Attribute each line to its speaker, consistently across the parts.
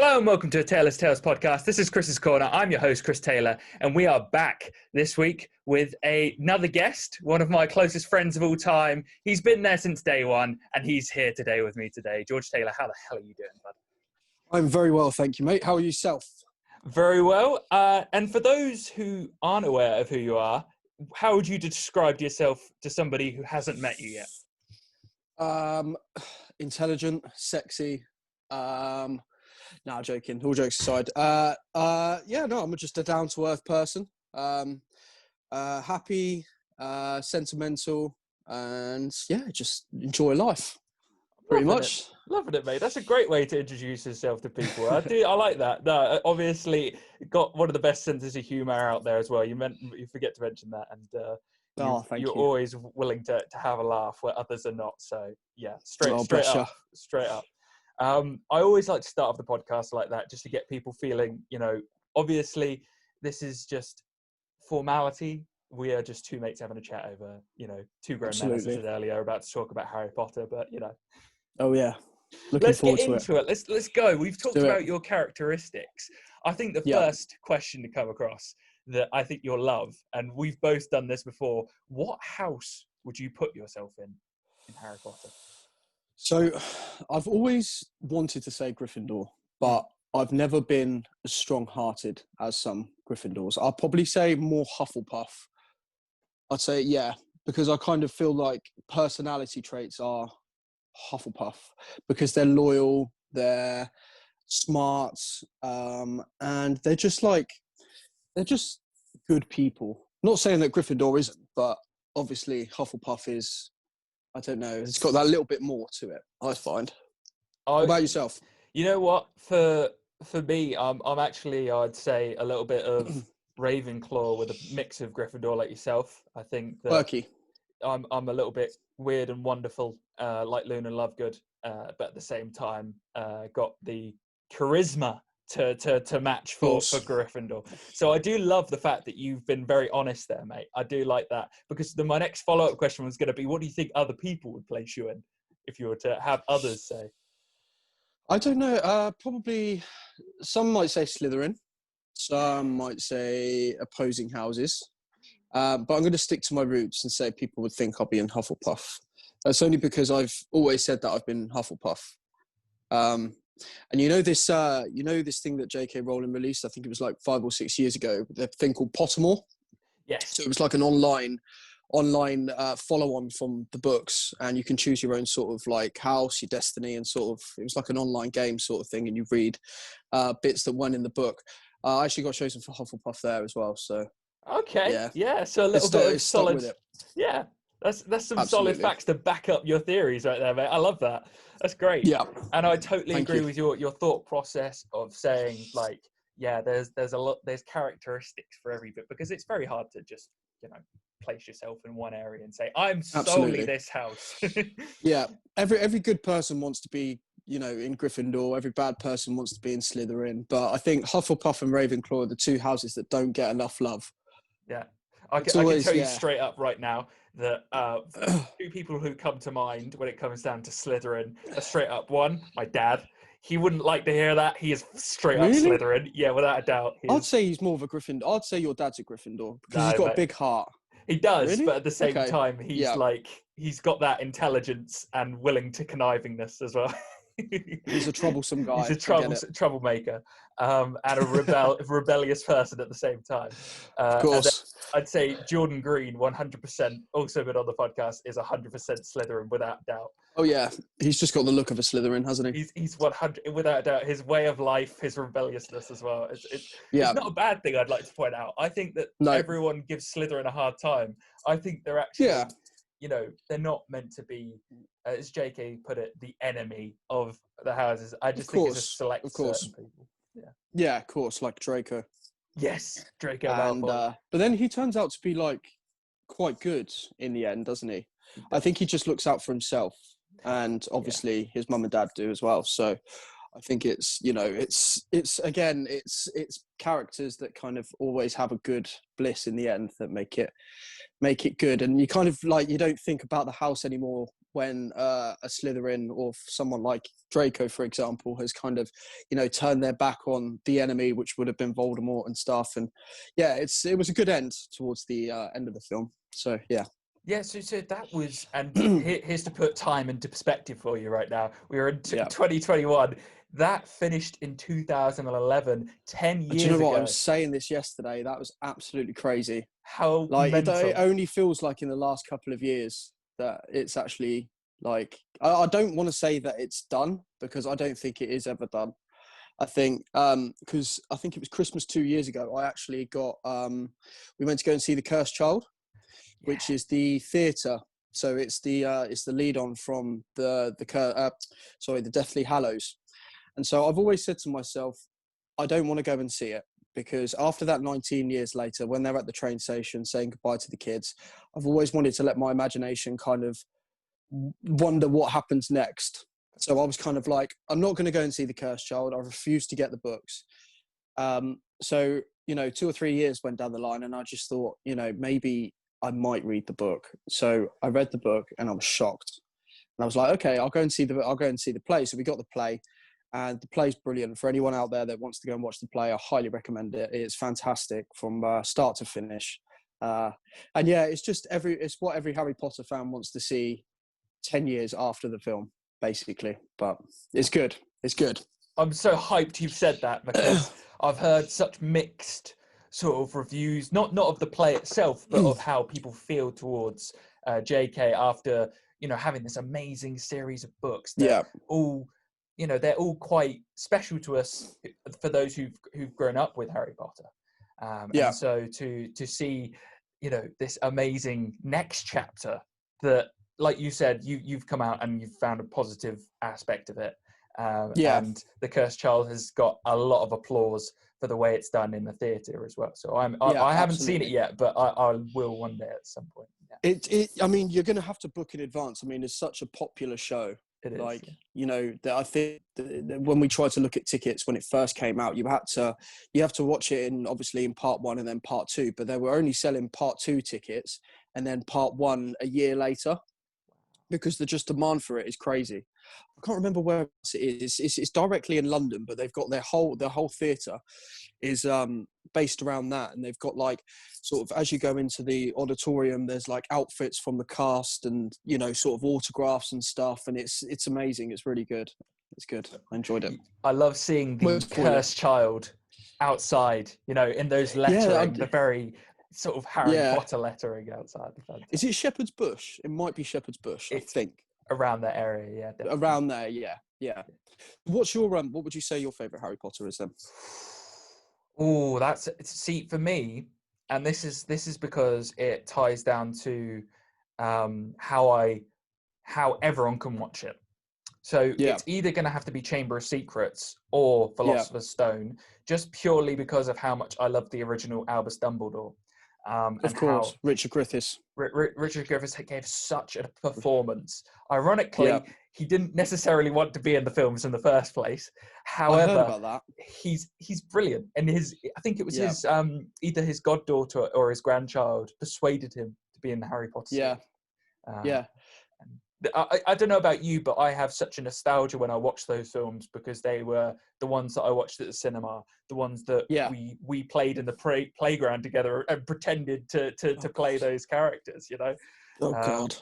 Speaker 1: Hello and welcome to a Taylor's Tales podcast. This is Chris's Corner. I'm your host, Chris Taylor, and we are back this week with another guest, one of my closest friends of all time. He's been there since day one, and he's here today with me today. George Taylor, how the hell are you doing, bud?
Speaker 2: I'm very well, thank you, mate. How are you yourself?
Speaker 1: Very well. And for those who aren't aware of who you are, how would you describe yourself to somebody who hasn't met you yet?
Speaker 2: Intelligent, sexy. Joking. All jokes aside. I'm just a down-to-earth person. Happy, sentimental, and just enjoy life. Pretty much.
Speaker 1: Loving it, mate. That's a great way to introduce yourself to people. I like that. No, obviously, got one of the best senses of humour out there as well. You forget to mention that, and
Speaker 2: Thank
Speaker 1: you're
Speaker 2: you.
Speaker 1: always willing to have a laugh where others are not. So yeah, straight up. I always like to start off the podcast like that, just to get people feeling, obviously this is just formality. We are just two mates having a chat over, two grown men, as I said earlier, about to talk about Harry Potter, but
Speaker 2: Oh yeah.
Speaker 1: Let's get into it. Let's go. We've talked about your characteristics. I think the first question to come across that I think you'll love, and we've both done this before, what house would you put yourself in Harry Potter?
Speaker 2: So, I've always wanted to say Gryffindor, but I've never been as strong-hearted as some Gryffindors. I'll probably say more Hufflepuff. I'd say, because I kind of feel like personality traits are Hufflepuff because they're loyal, they're smart, and they're just good people. Not saying that Gryffindor isn't, but obviously Hufflepuff is, I don't know, it's got that little bit more to it, I find. What about yourself?
Speaker 1: You know what? For me, I'm actually, I'd say, a little bit of Ravenclaw with a mix of Gryffindor like yourself. I think that
Speaker 2: Quirky.
Speaker 1: I'm a little bit weird and wonderful, like Luna Lovegood, but at the same time, got the charisma to match for Gryffindor. So I do love the fact that you've been very honest there, mate. I do like that, because my next follow-up question was going to be, what do you think other people would place you in if you were to have others say?
Speaker 2: I don't know. Probably some might say Slytherin. Some might say opposing houses. But I'm going to stick to my roots and say people would think I'll be in Hufflepuff. That's only because I've always said that I've been Hufflepuff. And this thing that J.K. Rowling released, I think it was like 5 or 6 years ago, the thing called Pottermore.
Speaker 1: Yes.
Speaker 2: So it was like an online follow-on from the books, and you can choose your own sort of like house, your destiny, and sort of, it was like an online game sort of thing, and you read bits that weren't in the book. I actually got chosen for Hufflepuff there as well, so.
Speaker 1: Okay. Yeah. So a little bit of solid.
Speaker 2: With it.
Speaker 1: Yeah. That's some
Speaker 2: Absolutely.
Speaker 1: solid facts to back up your theories right there, mate. I love that. That's great.
Speaker 2: Yeah.
Speaker 1: And I totally
Speaker 2: Thank
Speaker 1: agree
Speaker 2: you.
Speaker 1: with your thought process of saying, like, there's characteristics for every bit, because it's very hard to just, place yourself in one area and say, I'm solely this house.
Speaker 2: Yeah. Every good person wants to be, in Gryffindor. Every bad person wants to be in Slytherin. But I think Hufflepuff and Ravenclaw are the two houses that don't get enough love.
Speaker 1: Yeah. I can tell you straight up right now that two people who come to mind when it comes down to Slytherin are straight up. One, my dad. He wouldn't like to hear that. He is straight up Slytherin. Yeah, without a doubt.
Speaker 2: I'd say he's more of a Gryffindor. I'd say your dad's a Gryffindor because he's got a big heart.
Speaker 1: He does,
Speaker 2: really?
Speaker 1: But at the same time, he's got that intelligence and willing to connivingness as well.
Speaker 2: He's a troublesome guy.
Speaker 1: He's a troublemaker, and a rebellious person at the same time.
Speaker 2: Of course.
Speaker 1: I'd say Jordan Green, 100%, also been on the podcast, is 100% Slytherin without doubt.
Speaker 2: Oh yeah, he's just got the look of a Slytherin, hasn't he?
Speaker 1: He's 100 without doubt. His way of life, his rebelliousness as well. It's not a bad thing. I'd like to point out. I think that everyone gives Slytherin a hard time. I think they're actually, they're not meant to be, as JK put it, the enemy of the houses. I just think it's a select certain people.
Speaker 2: Yeah, of course, like Draco.
Speaker 1: Yes, Draco
Speaker 2: and
Speaker 1: Malfoy.
Speaker 2: But then he turns out to be like quite good in the end, doesn't he? I think he just looks out for himself, and obviously his mum and dad do as well. So I think it's characters that kind of always have a good bliss in the end that make it good. And you kind of like, you don't think about the house anymore when a Slytherin or someone like Draco, for example, has kind of, turned their back on the enemy, which would have been Voldemort and stuff. And yeah, it was a good end towards the end of the film. So yeah.
Speaker 1: Yeah, so that was, and here's to put time into perspective for you right now. We were in 2021. That finished in 2011, 10 years ago.
Speaker 2: Do you know what? I was saying this yesterday. That was absolutely crazy.
Speaker 1: How
Speaker 2: mental.
Speaker 1: It
Speaker 2: only feels like in the last couple of years that it's actually like, I don't want to say that it's done, because I don't think it is ever done. I think because I think it was Christmas 2 years ago. I actually got we went to go and see The Cursed Child, which is the theatre. So it's the lead on from the Deathly Hallows. And so I've always said to myself, I don't want to go and see it, because after that, 19 years later, when they're at the train station saying goodbye to the kids, I've always wanted to let my imagination kind of wonder what happens next. So I was kind of like, I'm not going to go and see The Cursed Child. I refuse to get the books. So 2 or 3 years went down the line, and I just thought, maybe I might read the book. So I read the book, and I was shocked. And I was like, okay, I'll go and see the play. So we got the play, and the play's brilliant. For anyone out there that wants to go and watch the play, I highly recommend it. It's fantastic from start to finish. And yeah, it's what every Harry Potter fan wants to see 10 years after the film, basically. But it's good. It's good.
Speaker 1: I'm so hyped you've said that, because I've heard such mixed sort of reviews, not of the play itself, but of how people feel towards JK after, having this amazing series of books that all, they're all quite special to us, for those who've grown up with Harry Potter. And so to see, this amazing next chapter that, like you said, you've come out and you've found a positive aspect of it. And The Cursed Child has got a lot of applause for the way it's done in the theatre as well. So I haven't seen it yet, but I will one day at some point. Yeah.
Speaker 2: I mean, you're going to have to book in advance. I mean, it's such a popular show.
Speaker 1: It is,
Speaker 2: that I think that when we tried to look at tickets when it first came out, you have to watch it obviously in part 1 and then part 2, but they were only selling part 2 tickets and then part 1 a year later, because the demand for it is crazy. I can't remember where it is. It's directly in London, but they've got their whole theatre is based around that, and they've got like sort of, as you go into the auditorium, there's like outfits from the cast and sort of autographs and stuff, and it's amazing. It's really good. It's good. I enjoyed it.
Speaker 1: I love seeing the Cursed Child outside, in those lettering, the very sort of Harry Potter lettering outside.
Speaker 2: Is it Shepherd's Bush? It might be Shepherd's Bush, I think.
Speaker 1: Around that area, yeah. Definitely.
Speaker 2: Around there, yeah. What's your what would you say your favourite Harry Potter is then?
Speaker 1: Oh, for me, and this is because it ties down to how everyone can watch it. So it's either going to have to be Chamber of Secrets or Philosopher's Stone, just purely because of how much I love the original Albus Dumbledore.
Speaker 2: Of course, Richard Griffiths.
Speaker 1: Richard Griffiths gave such a performance. Ironically, he didn't necessarily want to be in the films in the first place. However,
Speaker 2: I heard about that.
Speaker 1: He's brilliant, and I think it was his either his goddaughter or his grandchild persuaded him to be in the Harry Potter series. I don't know about you, but I have such a nostalgia when I watch those films, because they were the ones that I watched at the cinema, the ones that we played in the playground together and pretended to play those characters,
Speaker 2: Oh God,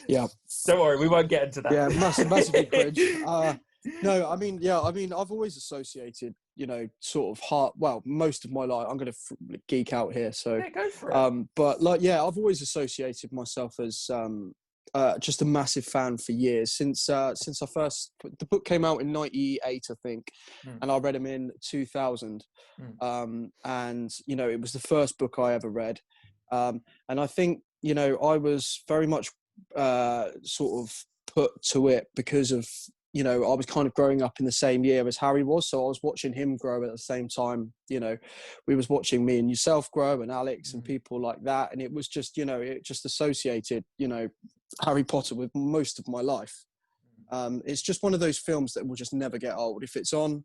Speaker 2: yeah.
Speaker 1: Don't worry, we won't get into that.
Speaker 2: Yeah, massively cringe. No, I mean, I've always associated, sort of most of my life. I'm going to geek out here, so
Speaker 1: go for it.
Speaker 2: But I've always associated myself as just a massive fan for years since the book came out in '98, I think, and I read them in 2000, and it was the first book I ever read, and I think I was very much sort of put to it because of I was kind of growing up in the same year as Harry was, so I was watching him grow at the same time. We was watching me and yourself grow, and Alex and people like that, and it was just it just associated Harry Potter with most of my life. It's just one of those films that will just never get old. If it's on,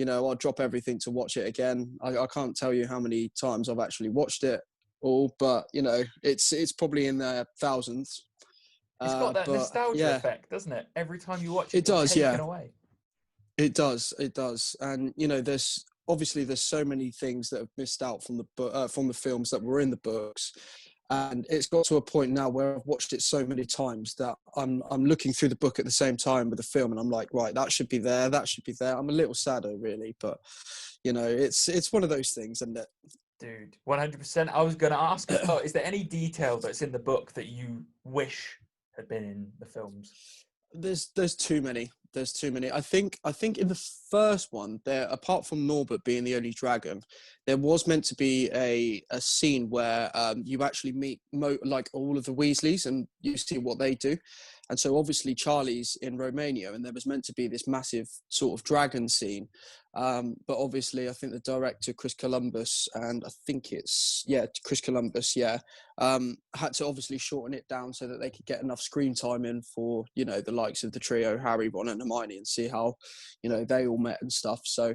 Speaker 2: I'll drop everything to watch it again. I can't tell you how many times I've actually watched it all, but it's probably in the thousands.
Speaker 1: It's got that
Speaker 2: But
Speaker 1: nostalgia
Speaker 2: yeah,
Speaker 1: effect, doesn't it? Every time you watch it,
Speaker 2: it
Speaker 1: you're
Speaker 2: does.
Speaker 1: taken
Speaker 2: Yeah,
Speaker 1: away.
Speaker 2: it does. It does. And there's obviously there's so many things that have missed out from the films that were in the books, and it's got to a point now where I've watched it so many times that I'm looking through the book at the same time with the film, and I'm like, right, that should be there, that should be there. I'm a little sadder, really, but it's one of those things, isn't it?
Speaker 1: Dude, 100%. I was going to ask as well, is there any detail that's in the book that you wish had been in the films?
Speaker 2: There's too many. There's too many. I think in the first one, there, apart from Norbert being the only dragon, there was meant to be a scene where you actually meet like all of the Weasleys and you see what they do. And so obviously Charlie's in Romania, and there was meant to be this massive sort of dragon scene. But obviously, I think the director Chris Columbus, and I think it's Chris Columbus, had to obviously shorten it down so that they could get enough screen time in for the likes of the trio, Harry, Ron, and Hermione, and see how they all met and stuff. So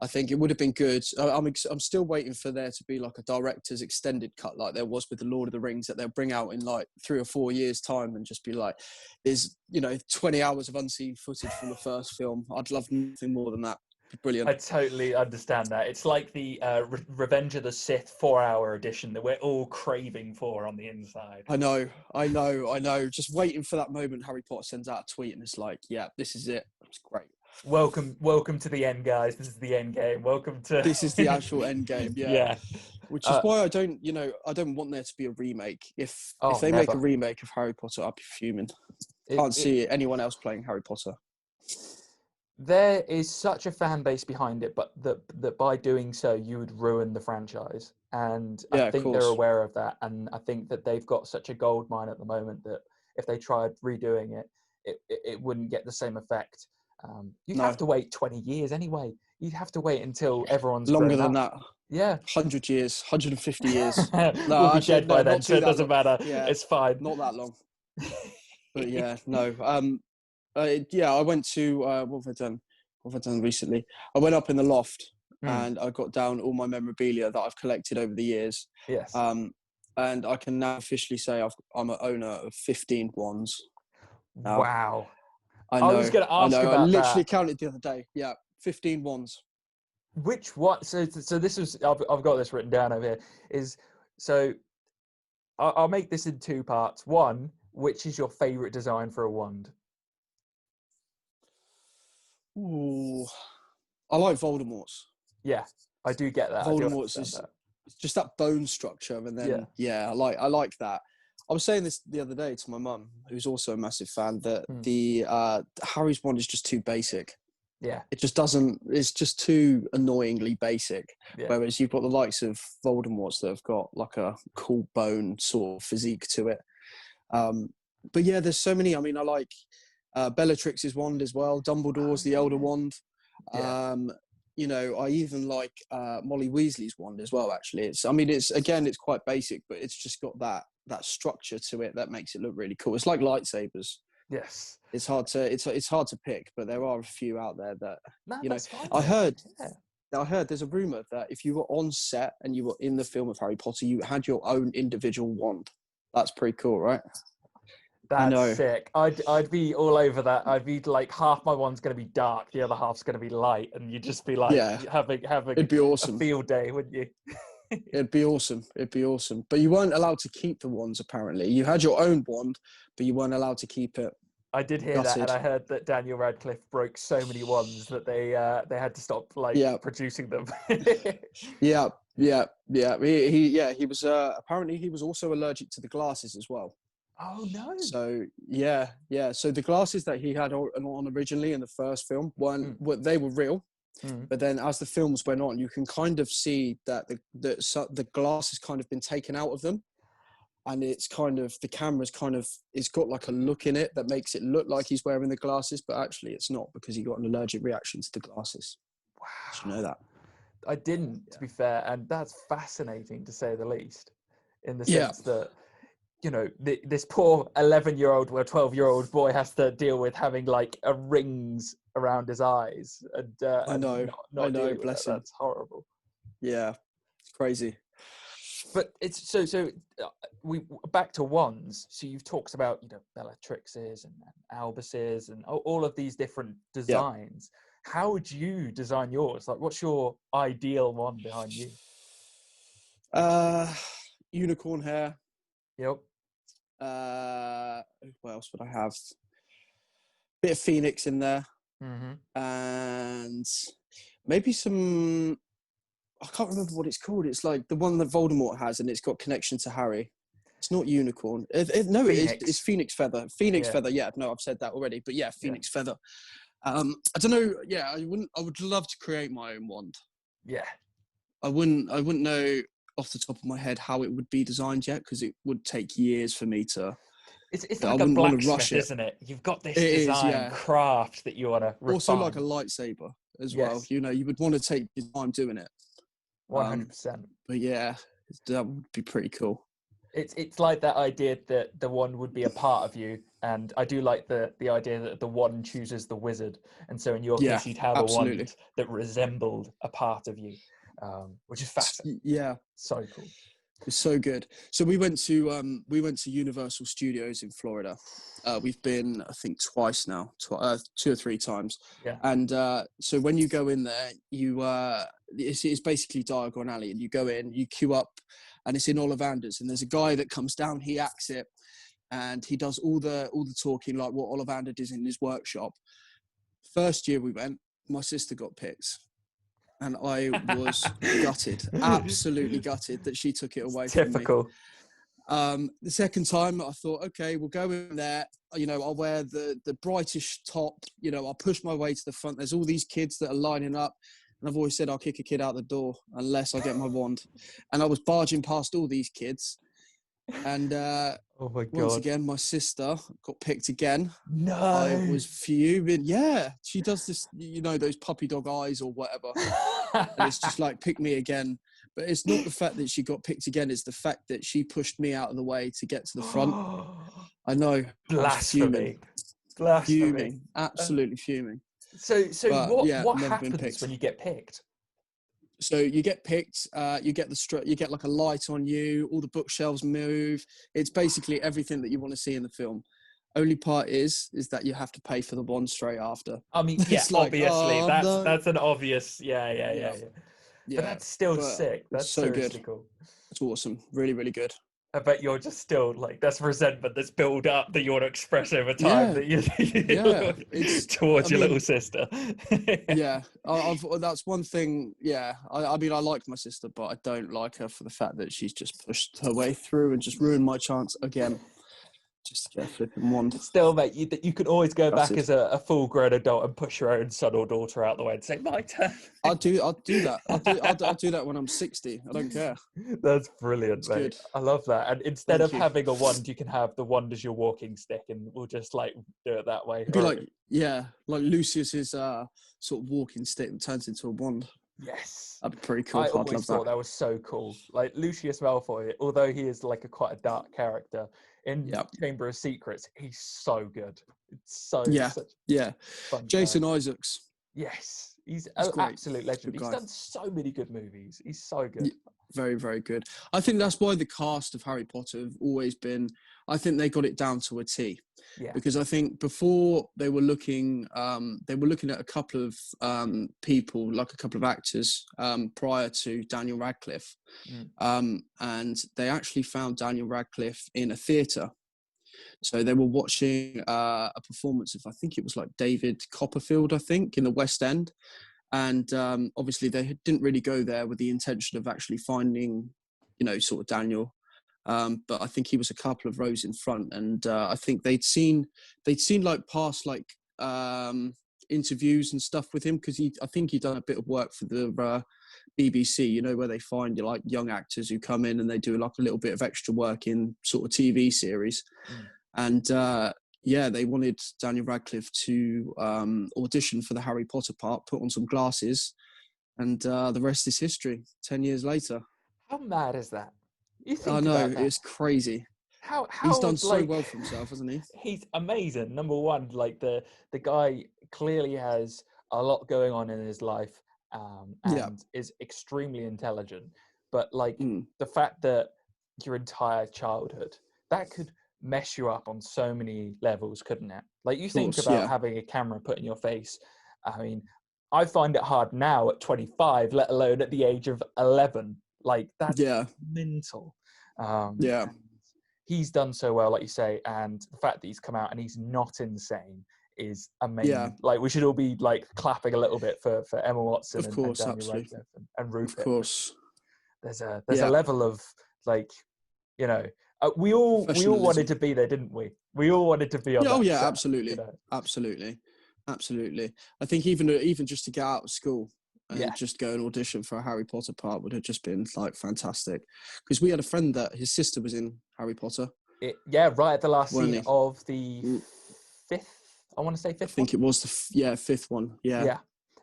Speaker 2: I think it would have been good. I'm still waiting for there to be like a director's extended cut like there was with the Lord of the Rings that they'll bring out in like 3 or 4 years time and just be like, there's 20 hours of unseen footage from the first film. I'd love nothing more than that. Brilliant.
Speaker 1: I totally understand that. It's like the Revenge of the Sith 4-hour edition that we're all craving for on the inside.
Speaker 2: I know. Just waiting for that moment Harry Potter sends out a tweet and it's like, yeah, this is it. It's great.
Speaker 1: Welcome to the end, guys. This is the end game. Welcome to.
Speaker 2: This is the actual end game. Yeah.
Speaker 1: Yeah.
Speaker 2: Which is why I don't want there to be a remake. If they make a remake of Harry Potter, I'll be fuming. Can't see anyone else playing Harry Potter.
Speaker 1: There is such a fan base behind it, but that by doing so, you would ruin the franchise. And I think they're aware of that. And I think that they've got such a gold mine at the moment that if they tried redoing it, it wouldn't get the same effect. You'd have to wait 20 years anyway. You'd have to wait until everyone's
Speaker 2: longer than
Speaker 1: up.
Speaker 2: that.
Speaker 1: Yeah.
Speaker 2: 100 years, 150 years. No,
Speaker 1: we'll be dead by then, so it doesn't matter.
Speaker 2: Yeah,
Speaker 1: it's fine.
Speaker 2: Not that long. But yeah, no. I went to what have I done? What have I done recently? I went up in the loft and I got down all my memorabilia that I've collected over the years.
Speaker 1: Yes.
Speaker 2: And I can now officially say I'm an owner of 15 wands. Now,
Speaker 1: wow.
Speaker 2: I know.
Speaker 1: I was going to ask about that.
Speaker 2: I literally counted the other day. Yeah, 15 wands.
Speaker 1: Which one? So this is I've got this written down over here. I'll make this in 2 parts. One, which is your favorite design for a wand?
Speaker 2: Ooh, I like Voldemort's.
Speaker 1: Yeah, I do get that.
Speaker 2: Voldemort's is just that bone structure, and then I like that. I was saying this the other day to my mum, who's also a massive fan, that the Harry's wand is just too basic.
Speaker 1: Yeah,
Speaker 2: it just doesn't. It's just too annoyingly basic. Yeah. Whereas you've got the likes of Voldemort's that have got like a cool bone sort of physique to it. But yeah, there's so many. I mean, I like Bellatrix's wand as well. Dumbledore's the Elder Wand. Yeah. I even like Molly Weasley's wand as well. Actually, it's quite basic, but it's just got that structure to it that makes it look really cool. It's like lightsabers.
Speaker 1: Yes,
Speaker 2: it's hard to pick, but there are a few out there that
Speaker 1: that's fine,
Speaker 2: I heard there's a rumor that if you were on set and you were in the film of Harry Potter, you had your own individual wand. That's pretty cool, right?
Speaker 1: That's sick. I'd be all over that. I'd be like, half my wand's going to be dark, the other half's going to be light, and you'd just be like having
Speaker 2: it'd be awesome.
Speaker 1: A field day, wouldn't you?
Speaker 2: It'd be awesome. But you weren't allowed to keep the wands, apparently. You had your own wand, but you weren't allowed to keep it.
Speaker 1: I did hear that, and I heard that Daniel Radcliffe broke so many wands that they had to stop producing them.
Speaker 2: Yeah. He was apparently he was also allergic to the glasses as well.
Speaker 1: Oh no!
Speaker 2: So yeah. So the glasses that he had on originally in the first film they were real, but then as the films went on, you can kind of see that the glass has kind of been taken out of them, and it's kind of the camera's kind of it's got like a look in it that makes it look like he's wearing the glasses, but actually it's not because he got an allergic reaction to the glasses. Wow! Did you know that?
Speaker 1: I didn't, to be fair, and that's fascinating to say the least. In the sense that. This poor 11-year-old or 12-year-old boy has to deal with having like a rings around his eyes. And
Speaker 2: I know, bless him.
Speaker 1: That's horrible.
Speaker 2: Yeah, it's crazy.
Speaker 1: But it's we back to wands. So you've talked about Bellatrixes and Albuses and all of these different
Speaker 2: Yeah.
Speaker 1: designs. How would you design yours? Like, what's your ideal one behind you?
Speaker 2: Unicorn hair.
Speaker 1: Yep.
Speaker 2: What else would I have? Bit of phoenix in there,
Speaker 1: Mm-hmm.
Speaker 2: and maybe some. I can't remember what it's called. It's like the one that Voldemort has, and it's got connection to Harry. It's not unicorn. No, it's phoenix feather. Phoenix feather. Yeah, no, I've said that already. But yeah, phoenix feather. I don't know. Yeah, I would love to create my own wand.
Speaker 1: Yeah.
Speaker 2: I wouldn't know off the top of my head how it would be designed yet, because it would take years for me to.
Speaker 1: It's
Speaker 2: I
Speaker 1: like a
Speaker 2: wouldn't want to rush
Speaker 1: blacksmith,
Speaker 2: it.
Speaker 1: isn't it? You've got this
Speaker 2: It is,
Speaker 1: design
Speaker 2: yeah.
Speaker 1: craft that you want to refine.
Speaker 2: Also, like a lightsaber as well. You would want to take your time doing it.
Speaker 1: 100%.
Speaker 2: But yeah, that would be pretty cool.
Speaker 1: It's like that idea that the wand would be a part of you, and I do like the idea that the wand chooses the wizard, and so in your case you'd have a wand that resembled a part of you, which is fascinating.
Speaker 2: Yeah,
Speaker 1: so cool.
Speaker 2: It's so good. So we went to Universal Studios in Florida. We've been, I think, twice now, 2 or 3 times.
Speaker 1: Yeah.
Speaker 2: And so when you go in there, it's basically Diagon Alley, and you go in, you queue up, and it's in Ollivanders, and there's a guy that comes down, he acts it, and he does all the talking, like what Ollivander does in his workshop. First year we went, my sister got picked. And I was gutted, absolutely gutted that she took it away from me.
Speaker 1: Typical.
Speaker 2: The second time, I thought, okay, we'll go in there. I'll wear the brightest top. I'll push my way to the front. There's all these kids that are lining up. And I've always said I'll kick a kid out the door unless I get my wand. And I was barging past all these kids. And
Speaker 1: oh my God.
Speaker 2: Once again, my sister got picked again.
Speaker 1: No.
Speaker 2: I was fuming. Yeah, she does this, those puppy dog eyes or whatever. And it's just like, pick me again. But it's not the fact that she got picked again. It's the fact that she pushed me out of the way to get to the front. I know.
Speaker 1: Blasphemy.
Speaker 2: Fuming. Absolutely fuming.
Speaker 1: So
Speaker 2: but,
Speaker 1: what happens when you get picked?
Speaker 2: So you get picked, you get like a light on you, all the bookshelves move. It's basically everything that you want to see in the film. Only part is that you have to pay for the wand straight after.
Speaker 1: I mean, yeah, obviously, that's an obvious, yeah. But that's still sick. That's
Speaker 2: so
Speaker 1: seriously
Speaker 2: good.
Speaker 1: Cool.
Speaker 2: It's awesome. Really, really good.
Speaker 1: I bet you're just still like, that's resentment that's built up that you want to express over time towards your little sister.
Speaker 2: That's one thing. Yeah, I mean, I like my sister, but I don't like her for the fact that she's just pushed her way through and just ruined my chance again. Just to get a flipping wand.
Speaker 1: Still, mate, you can always go back as a full-grown adult and push your own son or daughter out the way and say, "My turn."
Speaker 2: I'll do that. I'll do that when I'm 60. I don't care.
Speaker 1: That's brilliant, mate. Good. I love that. And instead of having a wand, you can have the wand as your walking stick, and we'll just like do it that way.
Speaker 2: It'd be like Lucius's sort of walking stick that turns into a wand.
Speaker 1: Yes,
Speaker 2: that'd be pretty cool.
Speaker 1: I always thought that was so cool. Like Lucius Malfoy, although he is like quite a dark character in Chamber of Secrets, he's so good. It's so
Speaker 2: fun. Jason Isaacs.
Speaker 1: Yes, he's an absolute legend. He's done so many good movies. He's so good.
Speaker 2: Very, very good. I think that's why the cast of Harry Potter have always been. I think they got it down to a T.
Speaker 1: Yeah.
Speaker 2: Because I think before they were looking at a couple of people, like a couple of actors, prior to Daniel Radcliffe, and they actually found Daniel Radcliffe in a theatre. So they were watching a performance of, I think it was like David Copperfield, I think, in the West End. And obviously they didn't really go there with the intention of actually finding, sort of Daniel. But I think he was a couple of rows in front, and I think they'd seen like past like interviews and stuff with him, because I think he'd done a bit of work for the BBC, where they find like young actors who come in and they do like a little bit of extra work in sort of TV series. And they wanted Daniel Radcliffe to audition for the Harry Potter part, put on some glasses, and the rest is history. 10 years later.
Speaker 1: How mad is that?
Speaker 2: I know, it's crazy.
Speaker 1: How
Speaker 2: he's done so well for himself, hasn't he?
Speaker 1: He's amazing. Number one, like the guy clearly has a lot going on in his life, and is extremely intelligent. but like
Speaker 2: Mm.
Speaker 1: the fact that your entire childhood, that could mess you up on so many levels, couldn't it? Like you think
Speaker 2: Course,
Speaker 1: about
Speaker 2: yeah.
Speaker 1: having a camera put in your face. I mean, I find it hard now at 25, let alone at the age of 11. Like that's
Speaker 2: Yeah.
Speaker 1: mental.
Speaker 2: Yeah.
Speaker 1: And he's done so well, like you say, and the fact that he's come out and he's not insane is amazing.
Speaker 2: Yeah.
Speaker 1: Like we should all be like clapping a little bit for Emma Watson
Speaker 2: Of
Speaker 1: and
Speaker 2: course,
Speaker 1: Daniel
Speaker 2: absolutely.
Speaker 1: Radcliffe and
Speaker 2: Of
Speaker 1: Rupert.
Speaker 2: course.
Speaker 1: There's a
Speaker 2: Yeah.
Speaker 1: level of like, you know, we all
Speaker 2: Professionalism.
Speaker 1: wanted to be there, didn't we? We all wanted to be on
Speaker 2: Yeah,
Speaker 1: that
Speaker 2: oh yeah,
Speaker 1: set,
Speaker 2: absolutely.
Speaker 1: you know?
Speaker 2: Absolutely. I think even just to get out of school and
Speaker 1: Yeah.
Speaker 2: just go and audition for a Harry Potter part would have just been like fantastic. Because we had a friend that his sister was in Harry Potter.
Speaker 1: Right at the last
Speaker 2: Weren't
Speaker 1: scene
Speaker 2: he?
Speaker 1: of the
Speaker 2: Mm.
Speaker 1: fifth, I want to say
Speaker 2: I
Speaker 1: fifth
Speaker 2: think
Speaker 1: one.
Speaker 2: it was the fifth one. Yeah.
Speaker 1: Yeah.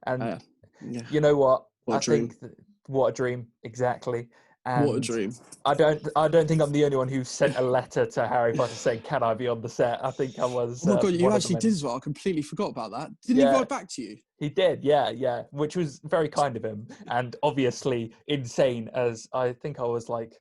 Speaker 1: And
Speaker 2: Yeah.
Speaker 1: you know what?
Speaker 2: What a
Speaker 1: I
Speaker 2: dream.
Speaker 1: think what a dream, exactly.
Speaker 2: What a
Speaker 1: And
Speaker 2: dream.
Speaker 1: I don't think I'm the only one who sent a letter to Harry Potter saying, "Can I be on the set?" I think I was.
Speaker 2: Oh my god, you
Speaker 1: one of the
Speaker 2: actually did
Speaker 1: many.
Speaker 2: as well. I completely forgot about that. Didn't he
Speaker 1: Yeah,
Speaker 2: write back to you?
Speaker 1: he did. Yeah, which was very kind of him, and obviously insane. As I think I was like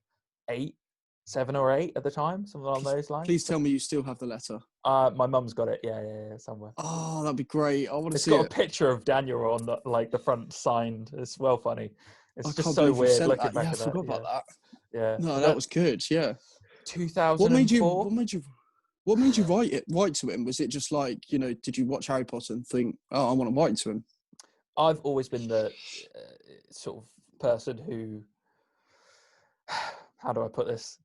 Speaker 1: 7 or 8 at the time, something along those lines.
Speaker 2: Please tell me you still have the letter.
Speaker 1: My mum's got it. Yeah, somewhere.
Speaker 2: Oh, that'd be great. I want to
Speaker 1: It's
Speaker 2: see
Speaker 1: got a
Speaker 2: it.
Speaker 1: picture of Daniel on the front signed. It's well funny. It's
Speaker 2: I
Speaker 1: just
Speaker 2: can't
Speaker 1: so
Speaker 2: believe you
Speaker 1: weird
Speaker 2: sent
Speaker 1: looking
Speaker 2: that.
Speaker 1: back
Speaker 2: Yeah, I
Speaker 1: at that.
Speaker 2: forgot about that.
Speaker 1: Yeah.
Speaker 2: No,
Speaker 1: But
Speaker 2: that was good. Yeah.
Speaker 1: 2004.
Speaker 2: What made you write to him? Was it just like, did you watch Harry Potter and think, oh, I want to write to him?
Speaker 1: I've always been the sort of person who, how do I put this?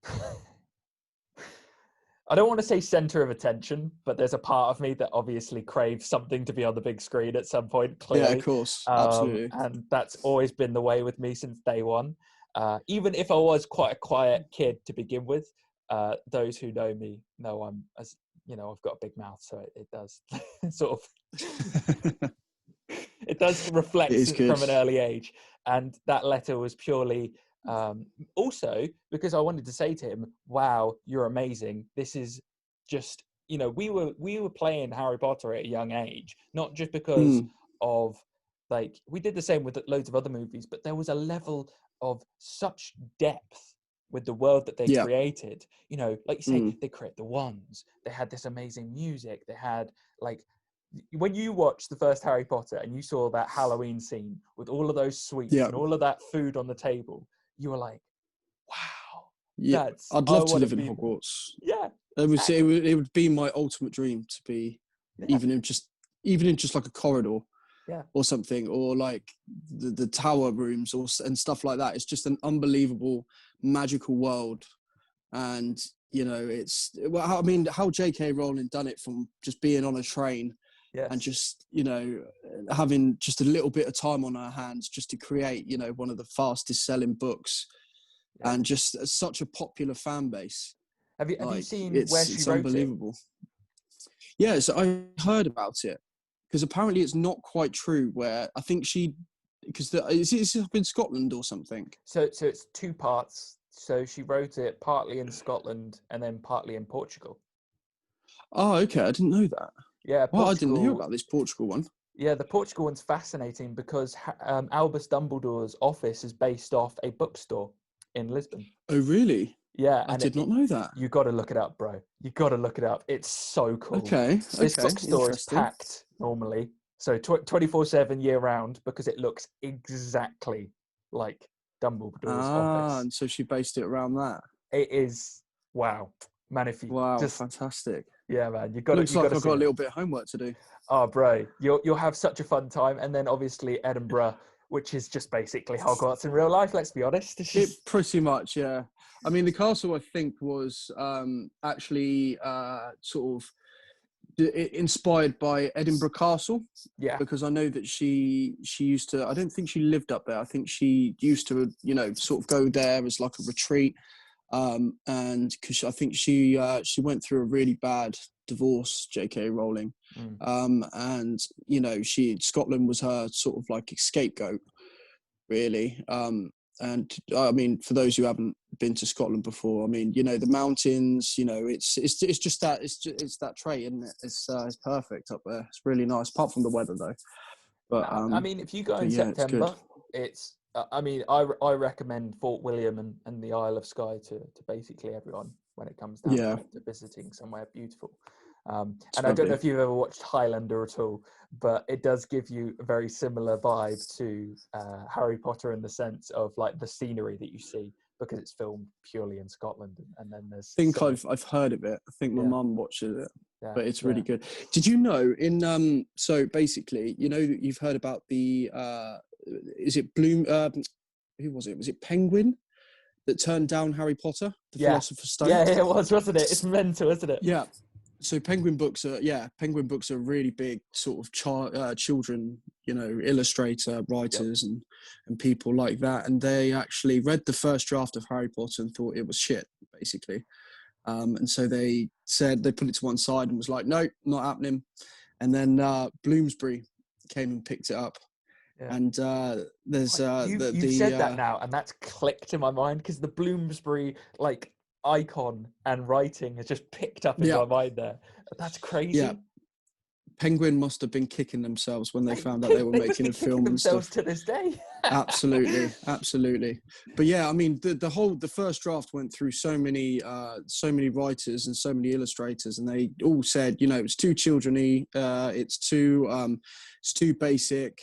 Speaker 1: I don't want to say center of attention, but there's a part of me that obviously craves something to be on the big screen at some point,
Speaker 2: Yeah,
Speaker 1: clearly.
Speaker 2: of course. Absolutely.
Speaker 1: And that's always been the way with me since day one. Even if I was quite a quiet kid to begin with, those who know me know I'm, as you know, I've got a big mouth, so it does sort of, it does reflect
Speaker 2: It is good.
Speaker 1: from an early age. And that letter was purely also because I wanted to say to him, wow, you're amazing. This is just, we were playing Harry Potter at a young age, not just because of like, we did the same with loads of other movies, but there was a level of such depth with the world that they created. Like you say, they create the wands, they had this amazing music, they had like, when you watched the first Harry Potter and you saw that Halloween scene with all of those sweets and all of that food on the table, you were like, wow,
Speaker 2: Yeah, I'd love to live in Hogwarts.
Speaker 1: Yeah,
Speaker 2: exactly. It would be my ultimate dream to be even in just like a corridor, or something, or like the tower rooms and stuff like that. It's just an unbelievable magical world, and it's how J.K. Rowling done it from just being on a train.
Speaker 1: Yes.
Speaker 2: And just, having just a little bit of time on our hands just to create, one of the fastest selling books and just such a popular fan base.
Speaker 1: Have you seen where she
Speaker 2: it's
Speaker 1: wrote
Speaker 2: unbelievable. Yeah, so I heard about it because apparently it's not quite true where I think because it's up in Scotland or something.
Speaker 1: So it's 2 parts. So she wrote it partly in Scotland and then partly in Portugal.
Speaker 2: Oh, okay. I didn't know that.
Speaker 1: Yeah,
Speaker 2: well, I didn't hear about this Portugal one.
Speaker 1: Yeah, the Portugal one's fascinating because Albus Dumbledore's office is based off a bookstore in Lisbon.
Speaker 2: Oh, really?
Speaker 1: Yeah.
Speaker 2: I did not know that.
Speaker 1: You got to look it up, bro. You got to look it up. It's so cool.
Speaker 2: Okay.
Speaker 1: This bookstore is packed normally. So 24/7 year round because it looks exactly like Dumbledore's office.
Speaker 2: And so she based it around that.
Speaker 1: It is, wow. Man, if you
Speaker 2: fantastic.
Speaker 1: Yeah, man, you got
Speaker 2: Looks like I've got a little bit of homework to do.
Speaker 1: Oh, bro, you'll have such a fun time, and then obviously Edinburgh, which is just basically Hogwarts in real life. Let's be honest.
Speaker 2: It pretty much, yeah. I mean, the castle I think was actually sort of inspired by Edinburgh Castle.
Speaker 1: Yeah.
Speaker 2: Because I know that she used to. I don't think she lived up there. I think she used to, sort of go there as like a retreat. And because I think she went through a really bad divorce, J.K. Rowling, and Scotland was her sort of like scapegoat, really. And I mean, for those who haven't been to Scotland before, I mean, the mountains, it's just that it's that trait, isn't it? It's perfect up there. It's really nice, apart from the weather though. But
Speaker 1: I mean, if you go in September, it's I mean, I recommend Fort William and the Isle of Skye to basically everyone when it comes down to visiting somewhere beautiful. And I don't know if you've ever watched Highlander at all, but it does give you a very similar vibe to Harry Potter in the sense of like the scenery that you see, because it's filmed purely in Scotland. And then there's...
Speaker 2: I think I've heard of it. I think my mum watches it.
Speaker 1: Yeah,
Speaker 2: but it's really good. Did you know so basically, you've heard about the is it Bloom who was it? Was it Penguin that turned down Harry Potter, the Philosopher's Stone?
Speaker 1: Yeah, it was, wasn't it? It's mental, isn't it?
Speaker 2: Yeah. So Penguin books are really big sort of children, illustrator, writers and people like that. And they actually read the first draft of Harry Potter and thought it was shit, basically. And so they put it to one side and was like, no, not happening. And then Bloomsbury came and picked it up. Yeah. And there's
Speaker 1: you've said that now, and that's clicked in my mind, because the Bloomsbury icon and writing has just picked up in my mind there. That's crazy. Yeah.
Speaker 2: Penguin must have been kicking themselves when they found out they were making a film and stuff.
Speaker 1: To this day.
Speaker 2: absolutely. But yeah, I mean, the first draft went through so many writers and so many illustrators, and they all said, it's too children-y, it's too basic,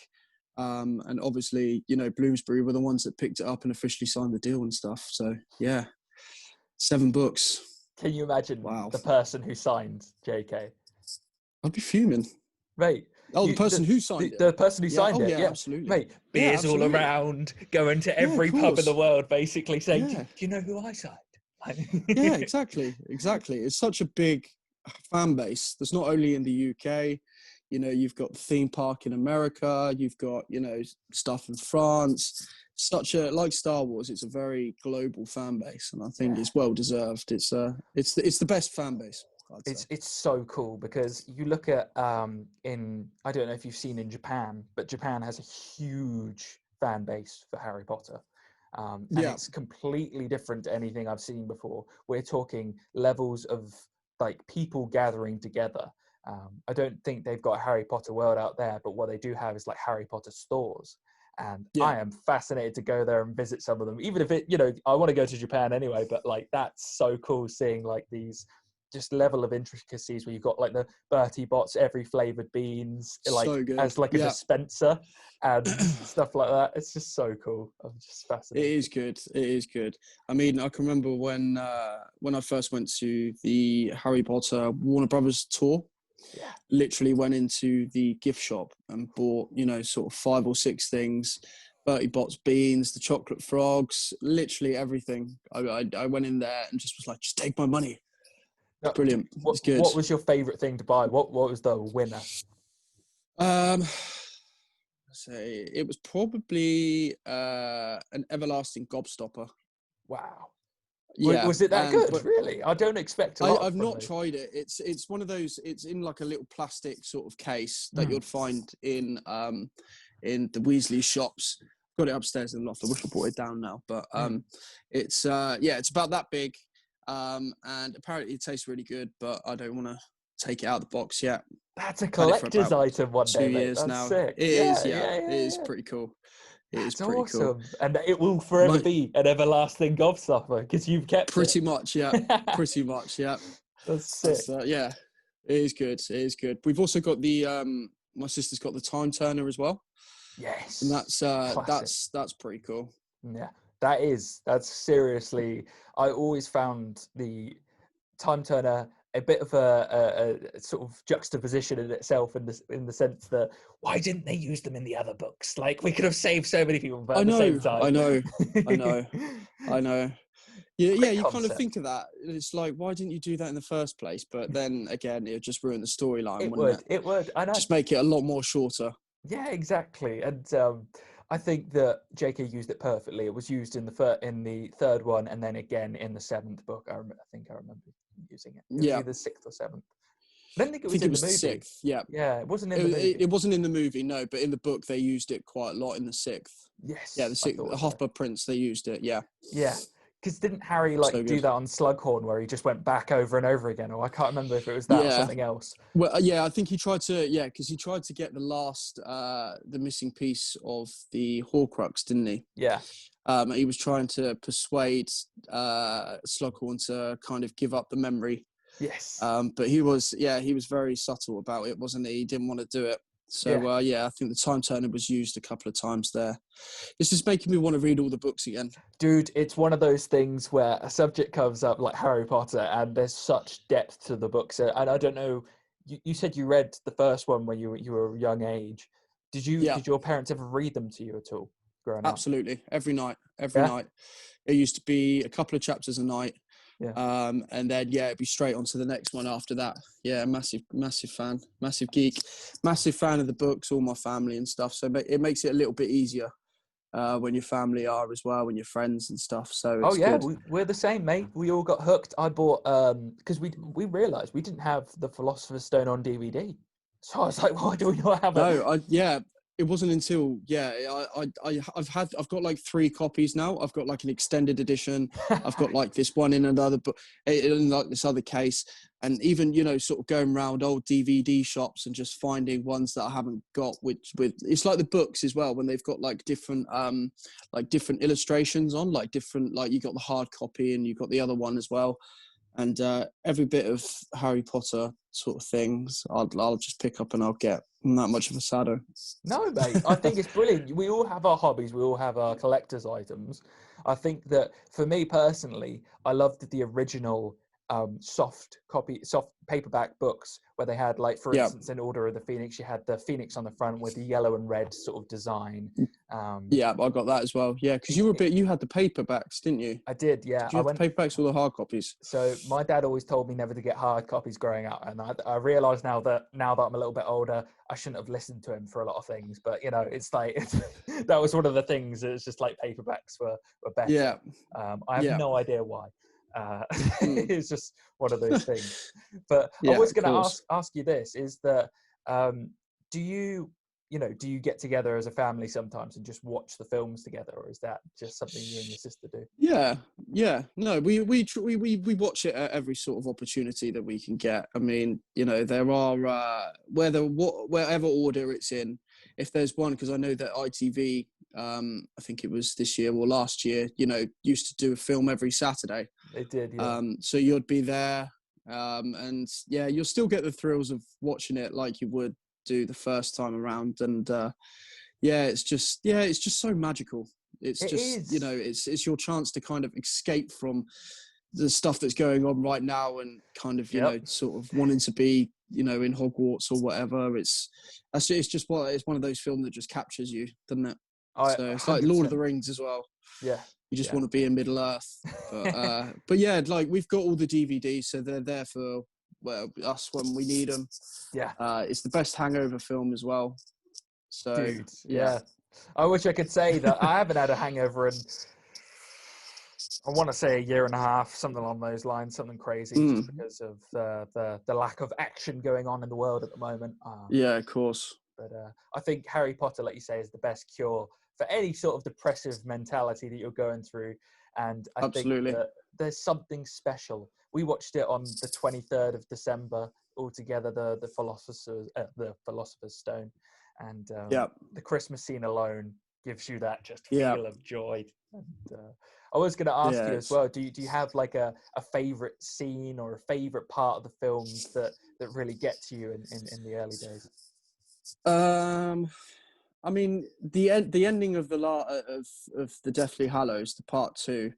Speaker 2: and obviously, Bloomsbury were the ones that picked it up and officially signed the deal and stuff. So yeah, 7 books.
Speaker 1: Can you imagine the person who signed JK?
Speaker 2: I'd be fuming.
Speaker 1: Mate.
Speaker 2: The person who signed it.
Speaker 1: The person who signed it. Yeah,
Speaker 2: absolutely.
Speaker 1: Mate, beers all around, going to every pub in the world, basically saying, do you know who I signed?
Speaker 2: Yeah, exactly. It's such a big fan base. There's not only in the UK, you've got the theme park in America, you've got, stuff in France. Like Star Wars, it's a very global fan base, and I think it's well deserved. It's the best fan base.
Speaker 1: It's so cool, because you look at I don't know if you've seen in Japan, but Japan has a huge fan base for Harry Potter. And it's completely different to anything I've seen before. We're talking levels of like people gathering together. I don't think they've got a Harry Potter world out there, but what they do have is like Harry Potter stores. And I am fascinated to go there and visit some of them, even if I want to go to Japan anyway, but like, that's so cool seeing like these just level of intricacies where you've got like the Bertie Bott's every flavored beans, like as like a dispenser and stuff like that. It's just so cool. I'm just fascinated.
Speaker 2: It is good. I mean, I can remember when I first went to the Harry Potter Warner Brothers tour. Yeah. Literally went into the gift shop and bought, sort of 5 or 6 things. Bertie Bott's beans, the chocolate frogs, literally everything. I went in there and just was like, just take my money. Brilliant. It's good.
Speaker 1: What was your favourite thing to buy? What was the winner?
Speaker 2: Say it was probably an everlasting gobstopper.
Speaker 1: Wow.
Speaker 2: Yeah.
Speaker 1: Was it that good? Really? I don't expect a lot.
Speaker 2: I've not tried it. It's one of those. It's in like a little plastic sort of case that you'd find in the Weasley shops. Got it upstairs in the loft. I wish I brought it down now, but it's about that big. And apparently it tastes really good, but I don't want to take it out of the box yet.
Speaker 1: That's a collector's item one day.
Speaker 2: 2 years
Speaker 1: That's
Speaker 2: now.
Speaker 1: Sick.
Speaker 2: It is, It is pretty cool.
Speaker 1: It's pretty awesome. Cool. And it will forever be an everlasting gobstopper because you've kept
Speaker 2: pretty much, yeah. Pretty much, yeah.
Speaker 1: That's sick.
Speaker 2: It is good. It is good. We've also got the my sister's got the time turner as well.
Speaker 1: Yes.
Speaker 2: And that's pretty cool.
Speaker 1: Yeah. That's seriously, I always found the time turner a bit of a sort of juxtaposition in itself, in the sense that why didn't they use them in the other books? Like, we could have saved so many people, but at the same time.
Speaker 2: I know. Yeah, you kind of think of that. It's like, why didn't you do that in the first place? But then again, it would just ruin the storyline.
Speaker 1: It would. I know.
Speaker 2: Just make it a lot more shorter.
Speaker 1: Yeah, exactly. And I think that JK used it perfectly. It was used in the third one, and then again in the 7th book. I think I remember using it. It was either 6th or 7th. I don't think it was in the movie.
Speaker 2: 6th. Yeah.
Speaker 1: Yeah, it wasn't in the movie.
Speaker 2: It wasn't in the movie, no. But in the book, they used it quite a lot in the 6th.
Speaker 1: Yes.
Speaker 2: Yeah, the 6th. The Half-Blood Prince, they used it. Yeah.
Speaker 1: Yeah. Because didn't Harry
Speaker 2: So
Speaker 1: like do
Speaker 2: good.
Speaker 1: that on Slughorn where he just went back over and over again? Or I can't remember if it was that or
Speaker 2: Yeah.
Speaker 1: something else.
Speaker 2: Well, yeah, I think he tried to, because he tried to get the last, the missing piece of the Horcrux, didn't he?
Speaker 1: Yeah.
Speaker 2: He was trying to persuade Slughorn to kind of give up the memory.
Speaker 1: Yes.
Speaker 2: But he was very subtle about it, wasn't he? He didn't want to do it. So, I think the time turner was used a couple of times there. This is making me want to read all the books again.
Speaker 1: Dude, it's one of those things where a subject comes up like Harry Potter and there's such depth to the books. And I don't know, you said you read the first one when you were a young age. Did your parents ever read them to you at all growing up?
Speaker 2: Absolutely. Every night.
Speaker 1: Yeah?
Speaker 2: It used to be a couple of chapters a night.
Speaker 1: Yeah.
Speaker 2: And then it'd be straight on to the next one after that. Yeah, massive fan, massive geek, massive fan of the books, all my family and stuff. So it makes it a little bit easier when your family are as well, when you're friends and stuff. So it's good.
Speaker 1: We're the same, mate. We all got hooked. I bought because we realised we didn't have the Philosopher's Stone on DVD. So I was like, why do we not have it?
Speaker 2: No, it wasn't until I've got like 3 copies now. I've got like an extended edition. I've got like this one in another book, in like this other case, and even sort of going around old DVD shops and just finding ones that I haven't got. With it's like the books as well when they've got like different illustrations on, like different, like you got the hard copy and you got the other one as well. And every bit of Harry Potter sort of things, I'll just pick up and I'll get. I'm not much of a saddo.
Speaker 1: No, mate. I think it's brilliant. We all have our hobbies. We all have our collector's items. I think that for me personally, I loved the original soft paperback books where they had, like, for instance, in Order of the Phoenix, you had the Phoenix on the front with the yellow and red sort of design.
Speaker 2: I got that as well. Yeah, because you had the paperbacks, didn't you?
Speaker 1: I did, yeah.
Speaker 2: Did you have the paperbacks or the hard copies?
Speaker 1: So my dad always told me never to get hard copies growing up, and I realise now that I'm a little bit older, I shouldn't have listened to him for a lot of things. But it's like that was one of the things. It's just like paperbacks were better.
Speaker 2: Yeah.
Speaker 1: I have no idea why. It's just one of those things. But I was going to ask you this: is that do you get together as a family sometimes and just watch the films together, or is that just something you and your sister do?
Speaker 2: Yeah. No, we watch it at every sort of opportunity that we can get. I mean, there are wherever order it's in. If there's one, because I know that ITV, I think it was this year or last year, used to do a film every Saturday.
Speaker 1: They did, yeah.
Speaker 2: So you'd be there, and you'll still get the thrills of watching it like you would do the first time around. And it's just so magical. It's it's your chance to kind of escape from the stuff that's going on right now and kind of sort of wanting to be in Hogwarts or whatever. It's one of those films that just captures you, doesn't it? So it's like Lord of the Rings as well.
Speaker 1: Yeah.
Speaker 2: You just want to be in Middle Earth. But yeah, like we've got all the DVDs, so they're there for us when we need them.
Speaker 1: Yeah.
Speaker 2: It's the best hangover film as well. So,
Speaker 1: dude, yeah. I wish I could say that I haven't had a hangover in, I want to say, a year and a half, something along those lines, something crazy, just because of the lack of action going on in the world at the moment.
Speaker 2: Yeah, of course.
Speaker 1: But I think Harry Potter, like you say, is the best cure for any sort of depressive mentality that you're going through. And I think that there's something special. We watched it on the 23rd of December all together, the Philosopher's Stone. And the Christmas scene alone gives you that just feel of joy. And I was going to ask you as well, do you have like a favourite scene or a favourite part of the films that really get to you in the early days?
Speaker 2: I mean, the ending of the Deathly Hallows, the part 2,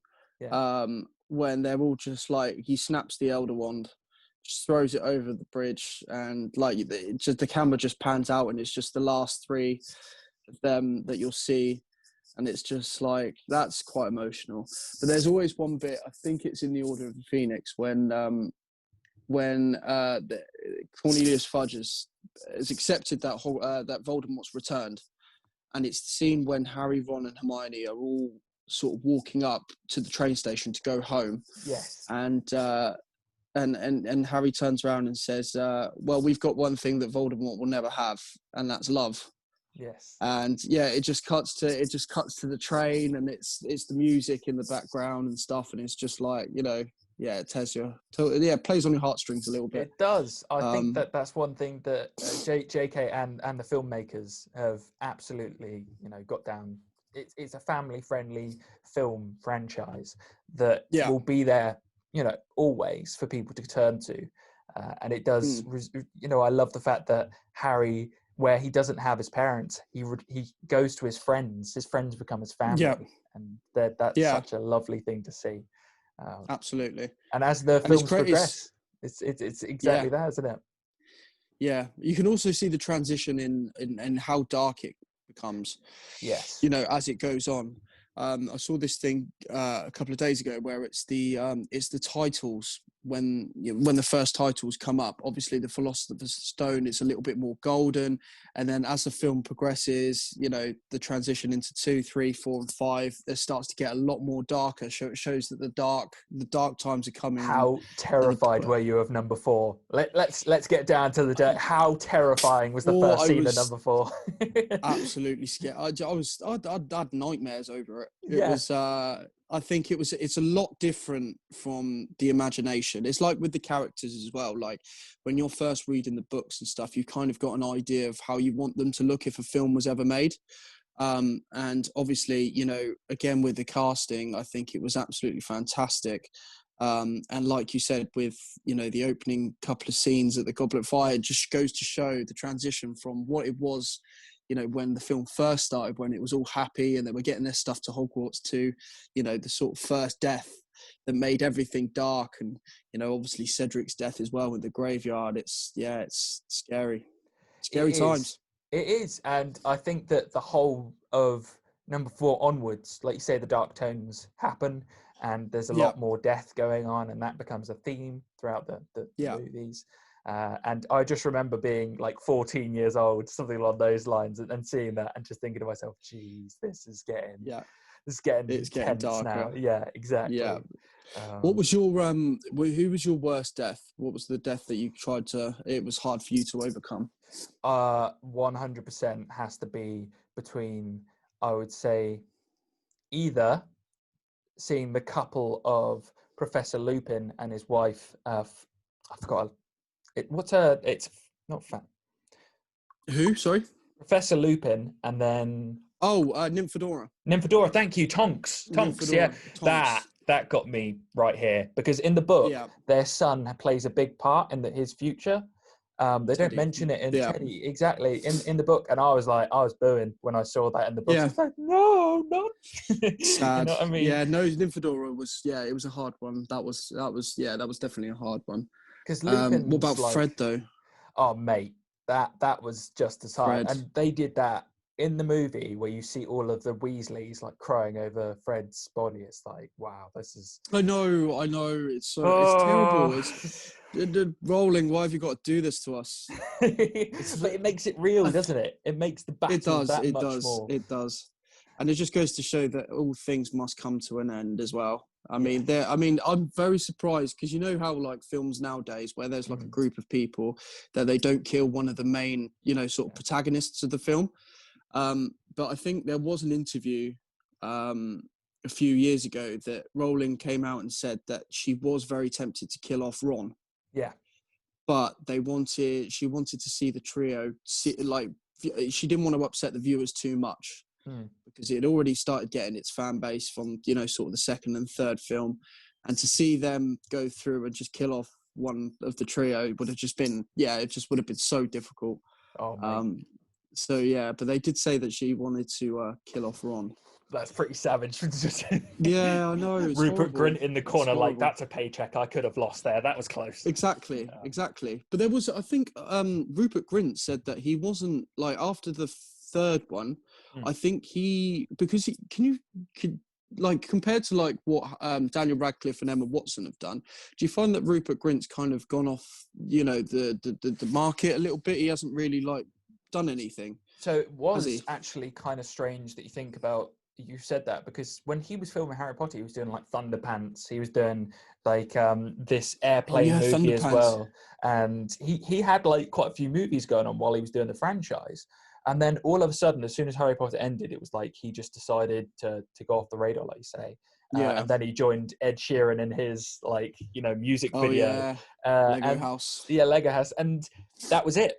Speaker 2: when they're all just like, he snaps the Elder Wand, just throws it over the bridge, and like the camera just pans out, and it's just the last 3 of them that you'll see, and it's just like, that's quite emotional. But there's always one bit, I think it's in the Order of the Phoenix, when Cornelius Fudge has accepted that that Voldemort's returned, and it's the scene when Harry, Ron, and Hermione are all sort of walking up to the train station to go home.
Speaker 1: Yes.
Speaker 2: And Harry turns around and says, "Well, we've got one thing that Voldemort will never have, and that's love."
Speaker 1: Yes.
Speaker 2: And yeah, it just cuts to the train, and it's the music in the background and stuff, and it's just like, yeah, it tears you, yeah, it plays on your heartstrings a little bit.
Speaker 1: It does. I think
Speaker 2: Um,
Speaker 1: that's one thing that JK and the filmmakers have absolutely, got down. It's a family-friendly film franchise that
Speaker 2: yeah.
Speaker 1: will be there, always for people to turn to. And it does, I love the fact that Harry, where he doesn't have his parents, he goes to his friends. His friends become his family,
Speaker 2: Yeah.
Speaker 1: and that's
Speaker 2: Yeah.
Speaker 1: such a lovely thing to see.
Speaker 2: Absolutely.
Speaker 1: And as the
Speaker 2: And it's
Speaker 1: films
Speaker 2: great.
Speaker 1: progress, it's
Speaker 2: Yeah.
Speaker 1: exactly that, isn't it?
Speaker 2: Yeah. You can also see the transition in how dark it becomes.
Speaker 1: Yes.
Speaker 2: As it goes on. I saw this thing a couple of days ago where it's the titles when the first titles come up. Obviously, the Philosopher's Stone is a little bit more golden, and then as the film progresses, the transition into 2, 3, 4, and 5, it starts to get a lot more darker. So it shows that the dark times are coming.
Speaker 1: How terrified were you of number 4? Let's get down to the dirt. How terrifying was the first scene of number 4?
Speaker 2: Absolutely scared. I had nightmares over it. It
Speaker 1: Yeah.
Speaker 2: was. I think it's a lot different from the imagination. It's like with the characters as well. Like when you're first reading the books and stuff, you kind of got an idea of how you want them to look if a film was ever made. And obviously, again with the casting, I think it was absolutely fantastic. And like you said, with the opening couple of scenes at the Goblet of Fire, just goes to show the transition from what it was, when the film first started, when it was all happy and they were getting their stuff to Hogwarts, to the sort of first death that made everything dark, and obviously Cedric's death as well with the graveyard. It's scary times.
Speaker 1: It is, and I think that the whole of number 4 onwards, like you say, the dark tones happen, and there's a lot more death going on, and that becomes a theme throughout the movies. And I just remember being like 14 years old, something along those lines, and seeing that and just thinking to myself, geez, this is getting
Speaker 2: getting darker
Speaker 1: now. Yeah, exactly.
Speaker 2: Yeah. What was your who was your worst death? What was the death that you it was hard for you to overcome?
Speaker 1: 100% has to be between, I would say, either seeing the couple of Professor Lupin and his wife. I forgot it. It's not fat.
Speaker 2: Who? Sorry.
Speaker 1: Professor Lupin, and then
Speaker 2: Nymphadora.
Speaker 1: Nymphadora. Thank you, Tonks. Yeah,
Speaker 2: Tonks.
Speaker 1: That got me right here, because in the book, their son plays a big part in his future. They don't mention it in Teddy exactly in the book, and I was booing when I saw that in the book. I was like, no, not
Speaker 2: sad.
Speaker 1: You know what I mean?
Speaker 2: Yeah, no, Nymphadora was it was a hard one. That was definitely a hard one.
Speaker 1: Because
Speaker 2: what about Fred though?
Speaker 1: Oh mate, that was just as hard.
Speaker 2: Fred.
Speaker 1: And they did that in the movie where you see all of the Weasleys like crying over Fred's body. It's like, wow, this is.
Speaker 2: I know. It's terrible. It's Rowling. Why have you got to do this to us?
Speaker 1: But it makes it real, doesn't it? It makes the battle more.
Speaker 2: It does. And it just goes to show that all things must come to an end as well. I mean, I'm very surprised, because you know how like films nowadays, where there's like a group of people, that they don't kill one of the main, sort of protagonists of the film. But I think there was an interview a few years ago that Rowling came out and said that she was very tempted to kill off Ron.
Speaker 1: Yeah.
Speaker 2: But she wanted to see the trio, she didn't want to upset the viewers too much. Because it had already started getting its fan base from, sort of the second and third film. And to see them go through and just kill off one of the trio would have just been, it just would have been so difficult.
Speaker 1: Oh,
Speaker 2: but they did say that she wanted to kill off Ron.
Speaker 1: That's pretty savage.
Speaker 2: Yeah, I know.
Speaker 1: Rupert Grint in the corner, like, that's a paycheck I could have lost there. That was close.
Speaker 2: Exactly. But there was, I think, Rupert Grint said that he wasn't, like, after the third one, I think compared to like what Daniel Radcliffe and Emma Watson have done, do you find that Rupert Grint's kind of gone off, the market a little bit? He hasn't really like done anything.
Speaker 1: So it was actually kind of strange that you said that, because when he was filming Harry Potter, he was doing like Thunderpants. He was doing like this airplane movie as well, and he had like quite a few movies going on while he was doing the franchise. And then all of a sudden, as soon as Harry Potter ended, it was like he just decided to go off the radar, like you say.
Speaker 2: Yeah.
Speaker 1: And then he joined Ed Sheeran in his music
Speaker 2: Oh
Speaker 1: video.
Speaker 2: yeah. Lego
Speaker 1: and
Speaker 2: House.
Speaker 1: Yeah, Lego House, and that was it.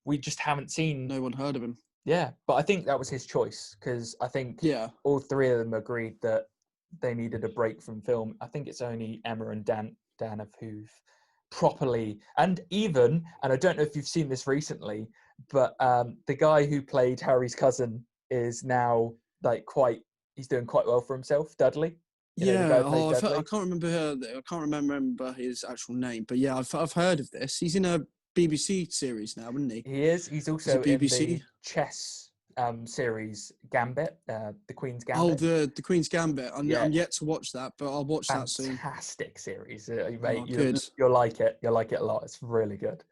Speaker 1: We just haven't seen.
Speaker 2: No one heard of him.
Speaker 1: Yeah, but I think that was his choice because I think all three of them agreed that they needed a break from film. I think it's only Emma and Dan who've properly, and I don't know if you've seen this recently, but the guy who played Harry's cousin is now he's doing quite well for himself, Dudley. The guy who played Dudley.
Speaker 2: I can't remember his actual name, but yeah, I've heard of this. He's in a BBC series now, isn't he?
Speaker 1: He is. He's also in the chess series Gambit, the Queen's Gambit.
Speaker 2: Oh, the Queen's Gambit. I'm yet to watch that, but I'll watch that soon.
Speaker 1: Fantastic series, mate.
Speaker 2: Good.
Speaker 1: You'll like it. You'll like it a lot. It's really good.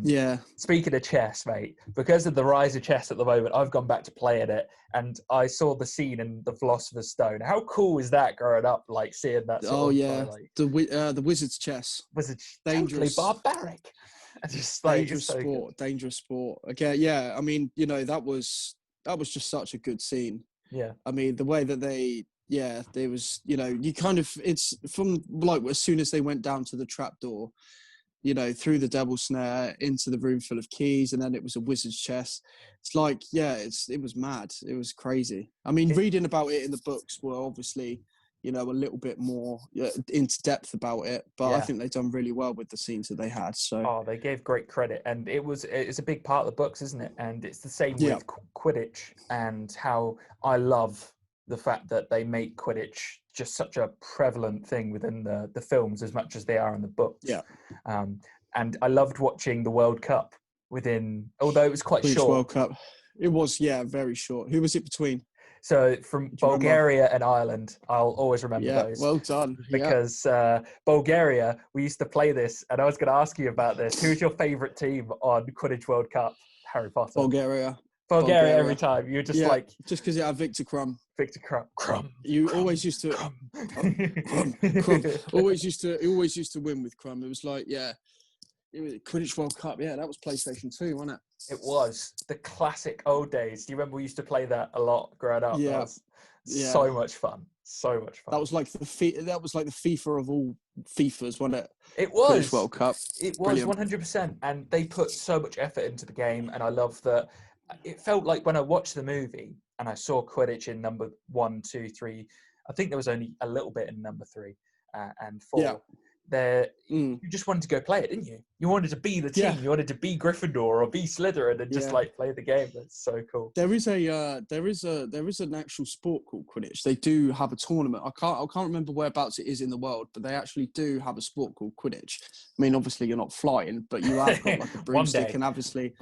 Speaker 2: Yeah.
Speaker 1: Speaking of chess, mate, because of the rise of chess at the moment, I've gone back to playing it, and I saw the scene in The Philosopher's Stone. How cool is that growing up, like seeing that sort of
Speaker 2: the Wizard's chess.
Speaker 1: Wizard's
Speaker 2: dangerous,
Speaker 1: totally barbaric.
Speaker 2: Just dangerous sport. Okay, yeah. I mean, that was just such a good scene.
Speaker 1: Yeah.
Speaker 2: I mean, the way that there was, you kind of, it's from like as soon as they went down to the trapdoor, through the devil snare into the room full of keys, and then it was a wizard's chess. It's like, it was mad. It was crazy. I mean, reading about it in the books were obviously, a little bit more into depth about it, but I think they've done really well with the scenes that they had. So,
Speaker 1: they gave great credit, and it's a big part of the books, isn't it? And it's the same with Quidditch, and how I love the fact that they make Quidditch just such a prevalent thing within the films as much as they are in the books.
Speaker 2: Yeah.
Speaker 1: And I loved watching the World Cup although it was quite
Speaker 2: British
Speaker 1: short.
Speaker 2: World Cup. It was, very short. Who was it between?
Speaker 1: So from Bulgaria and Ireland, I'll always remember those.
Speaker 2: Well done.
Speaker 1: Because Bulgaria, we used to play this, and I was going to ask you about this. Who's your favourite team on Quidditch World Cup? Harry Potter.
Speaker 2: Bulgaria
Speaker 1: every time. You're just
Speaker 2: just because you have Victor Crumb.
Speaker 1: Victor Crumb.
Speaker 2: You always used to Crumb. Always used to win with Crumb. It was like, it was Quidditch World Cup. Yeah, that was PlayStation 2, wasn't it?
Speaker 1: It was the classic old days. Do you remember we used to play that a lot growing up?
Speaker 2: Yeah.
Speaker 1: So much fun. So much fun.
Speaker 2: That was like the FIFA of all FIFAs, wasn't it?
Speaker 1: It was
Speaker 2: Quidditch World Cup.
Speaker 1: It was 100%, and they put so much effort into the game, and I love that. It felt like when I watched the movie and I saw Quidditch in number 1, 2, 3. I think there was only a little bit in number 3 and 4.
Speaker 2: Yeah.
Speaker 1: You just wanted to go play it, didn't you? You wanted to be the team. Yeah. You wanted to be Gryffindor or be Slytherin and just play the game. That's so cool.
Speaker 2: There is an actual sport called Quidditch. They do have a tournament. I can't remember whereabouts it is in the world, but they actually do have a sport called Quidditch. I mean, obviously you're not flying, but you have got like a broomstick, and obviously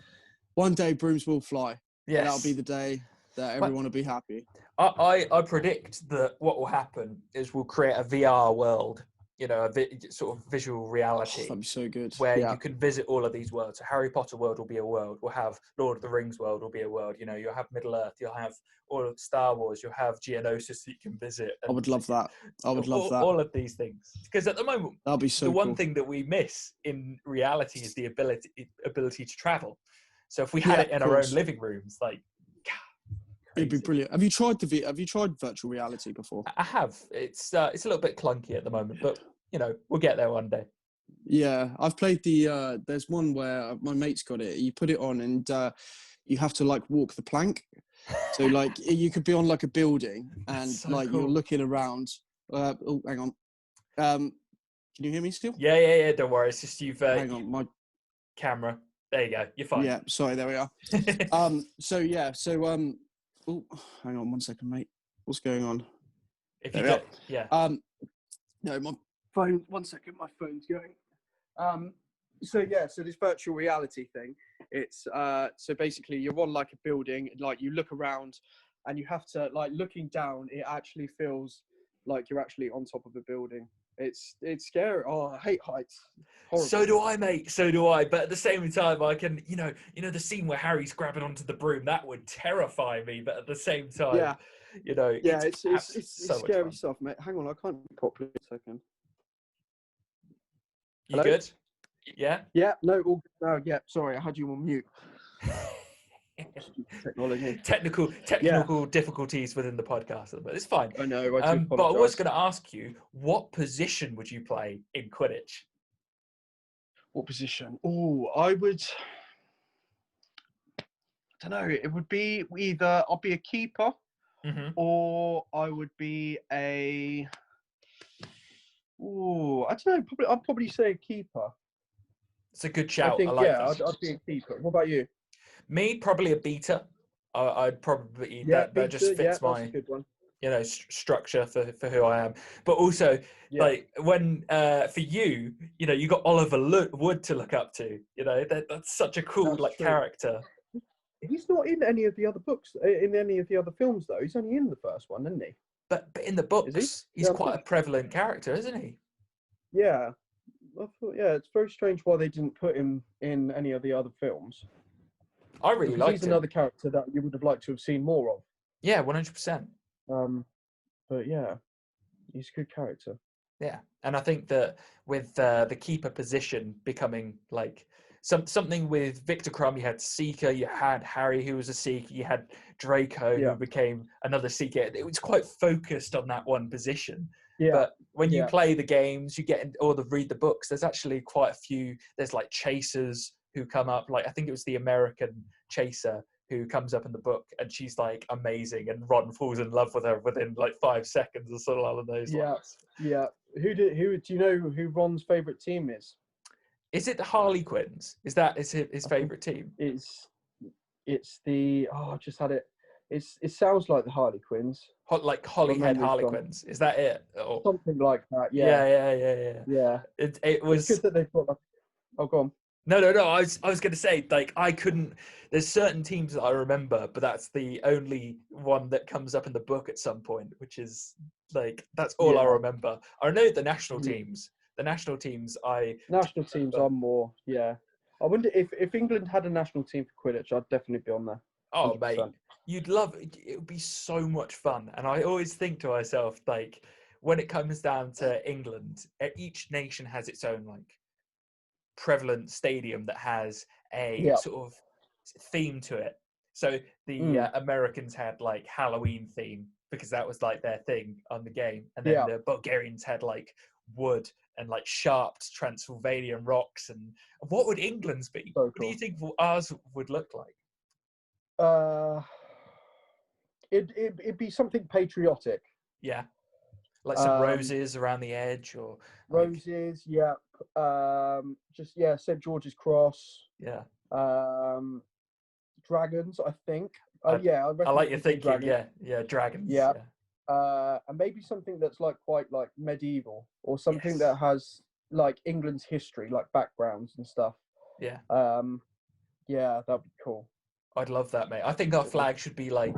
Speaker 2: one day brooms will fly. Yes. That'll be the day that everyone will be happy.
Speaker 1: I predict that what will happen is we'll create a VR world, a sort of visual reality.
Speaker 2: That'd be so good.
Speaker 1: Where you can visit all of these worlds. So Harry Potter world will be a world. We'll have Lord of the Rings world will be a world. You'll have Middle Earth. You'll have all of Star Wars. You'll have Geonosis that you can visit.
Speaker 2: I would love that.
Speaker 1: All of these things. Because at the moment,
Speaker 2: that'd be so
Speaker 1: the one
Speaker 2: cool.
Speaker 1: thing that we miss in reality is the ability to travel. So if we had it in our own living rooms, crazy.
Speaker 2: It'd be brilliant. Have you tried virtual reality before?
Speaker 1: I have. It's a little bit clunky at the moment, but we'll get there one day.
Speaker 2: Yeah, I've played there's one where my mate's got it. You put it on and you have to walk the plank. So you could be on a building and so cool. You're looking around. Oh, hang on. Can you hear me still?
Speaker 1: Yeah. Don't worry. It's just
Speaker 2: hang on, my
Speaker 1: camera. There you go. You're fine.
Speaker 2: Yeah, sorry. There we are. Oh, hang on 1 second, mate. What's going on?
Speaker 1: If you don't, yeah.
Speaker 2: No, my phone. 1 second, my phone's going. So this virtual reality thing. It's so basically you're on a building. You look around, and you have to looking down. It actually feels like you're actually on top of a building. It's scary. Oh, I hate heights. Horrible.
Speaker 1: So do I, mate. So do I. But at the same time, I can, the scene where Harry's grabbing onto the broom, that would terrify me. But at the same time,
Speaker 2: it's
Speaker 1: so
Speaker 2: scary stuff, mate. Hang on, I can't properly. A second.
Speaker 1: You Hello? Good? Yeah.
Speaker 2: Yeah. No. All good. Yeah. Sorry, I had you on mute. Technology.
Speaker 1: Technical difficulties within the podcast, but it's fine.
Speaker 2: I know. I do apologise.
Speaker 1: But I was going to ask you, what position would you play in Quidditch?
Speaker 2: What position? Oh, I would. I don't know. It would be either I'll be a keeper, or I would be a. Oh, I don't know. I'd probably say a keeper.
Speaker 1: It's a good shout.
Speaker 2: I think,
Speaker 1: I like
Speaker 2: yeah,
Speaker 1: that.
Speaker 2: I'd be a keeper. What about you?
Speaker 1: Me, probably a beater. I'd probably that
Speaker 2: beater,
Speaker 1: just fits my
Speaker 2: that's a good one.
Speaker 1: structure for who I am. But also, like when for you, you got Oliver Wood to look up to. That's such a cool character.
Speaker 2: He's not in any of the other books, in any of the other films though. He's only in the first one, isn't he?
Speaker 1: But in the books, he's quite a prevalent character, isn't he?
Speaker 2: Yeah. I thought, it's very strange why they didn't put him in any of the other films.
Speaker 1: I really liked him.
Speaker 2: He's another character that you would have liked to have seen more of.
Speaker 1: Yeah, 100%.
Speaker 2: But yeah, he's a good character.
Speaker 1: Yeah, and I think that with the keeper position becoming like something with Victor Crumb, you had Seeker, you had Harry who was a Seeker, you had Draco who became another Seeker. It was quite focused on that one position. Yeah. But when you play the games, you get read the books. There's actually quite a few. There's like chasers who come up. Like I think it was the American chaser who comes up in the book, and she's like amazing, and Ron falls in love with her within like 5 seconds or something along those lines.
Speaker 2: Yeah. Who do you know who Ron's favourite team is?
Speaker 1: Is it the Harlequins? Is his favourite team?
Speaker 2: It's the I just had it. It sounds like the Harlequins.
Speaker 1: Like Holyhead Harlequins. Is that it? Or
Speaker 2: something like that? Yeah.
Speaker 1: Yeah. It was.
Speaker 2: It's good that they've got. Oh, go on.
Speaker 1: No. I was going to say, like, I couldn't. There's certain teams that I remember, but that's the only one that comes up in the book at some point, which is like that's all I remember. I know the national teams. The national teams,
Speaker 2: National teams are more. Yeah. I wonder if England had a national team for Quidditch, I'd definitely be on there. 100%.
Speaker 1: Oh, mate, you'd love it. It would be so much fun. And I always think to myself, like, when it comes down to England, each nation has its own like prevalent stadium that has a sort of theme to it. So the Americans had like Halloween theme because that was like their thing on the game, and then the Bulgarians had like wood and like sharped Transylvanian rocks. And what would England's be?
Speaker 2: So cool.
Speaker 1: What do you think ours would look like?
Speaker 2: It'd be something patriotic.
Speaker 1: Yeah. Like some roses around the edge, or
Speaker 2: roses, just St. George's Cross.
Speaker 1: Yeah.
Speaker 2: Dragons, I think.
Speaker 1: I like your thinking. Dragons. Yeah, dragons.
Speaker 2: Yeah. And maybe something that's like quite like medieval, or something that has like England's history, like backgrounds and stuff.
Speaker 1: Yeah.
Speaker 2: That'd be cool.
Speaker 1: I'd love that, mate. I think our flag should be like